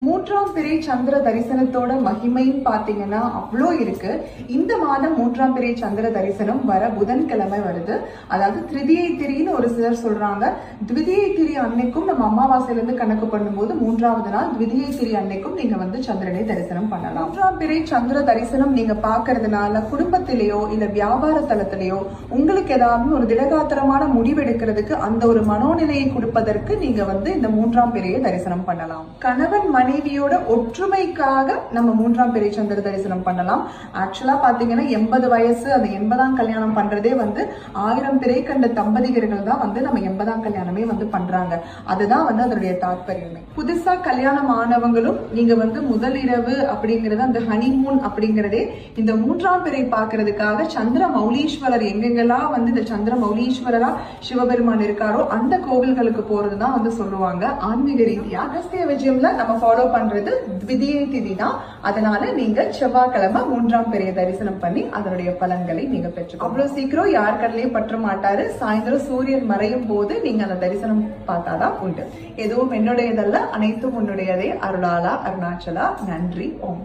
மூன்றாம் பிறை சந்திர தரிசனத்தோட மகிமைன்னு பாத்தீங்கன்னா அவ்வளோ இருக்கு. இந்த மாதம் மூன்றாம் பிறை சந்திர தரிசனம் வர புதன்கிழமை வருது. அதாவது திருதியை திரின்னு ஒரு சிலர் சொல்றாங்க. த்விதியை திரி அன்னைக்கும் நம்ம அமாவாசையில இருந்து கணக்கு பண்ணும்போது மூன்றாவது நாள் த்விதியை திரி அன்னைக்கும் நீங்க சந்திரனை தரிசனம் பண்ணலாம். மூன்றாம் பிறை சந்திர தரிசனம் நீங்க பாக்குறதுனால குடும்பத்திலேயோ இல்ல வியாபார தளத்திலேயோ உங்களுக்கு ஏதாவது ஒரு திடகாத்திரமான முடிவெடுக்கிறதுக்கு அந்த ஒரு மனோநிலையை கொடுப்பதற்கு நீங்க இந்த மூன்றாம் பிறையை தரிசனம் பண்ணலாம். கணவன் மனைவியோட ஒற்றுமைக்காக நம்ம மூன்றாம் பிறை சந்திர தரிசனம் பண்ணலாம். ஆக்சுவலா பாத்தீங்கன்னா 80 வயசு அந்த 80ஆம் கல்யாணம் பண்றதே 1000 பிறை கண்ட தம்பதிகர்கள் தான் நம்ம 80ஆம் கல்யாணமே பண்றாங்க. அதுதான் அதனுடைய தாற்பயமே. புதுசா கல்யாணம் ஆனவங்களும் நீங்க முதல் இரவு அப்படிங்கறது அந்த ஹனிமூன் அப்படிங்கறதே இந்த மூன்றாம் பிறை பாக்குறதுக்காக சந்திர மௌலீஸ்வரர் எங்கெங்கெல்லாம் இந்த சந்திர மௌலீஸ்வரரா சிவபெருமான் இருக்காரோ அந்த கோவில்களுக்கு போறதுதான் சொல்லுவாங்க. ஆன்மீக ரீதியா அகஸ்திய விஜயம்ல நம்ம ஃபாலோ பண்றது த்விதியை திதி தான். அதனால நீங்க செவ்வாய்க்கிழமை மூன்றாம் பிறையை தரிசனம் பண்ணி அதனுடைய பலன்களை நீங்க பெற்றுக்கோ. அவ்வளவு சீக்கிரம் யார் கடலையும் பற்ற மாட்டாரு. சாயந்தரம் சூரியன் மறையும் போது நீங்க அந்த தரிசனம் பார்த்தாதான் உண்டு. எதுவும் என்னுடையதல்ல, அனைத்தும் உன்னுடையதே. அருளாலா அருணாச்சலா. நன்றி. ஓம்.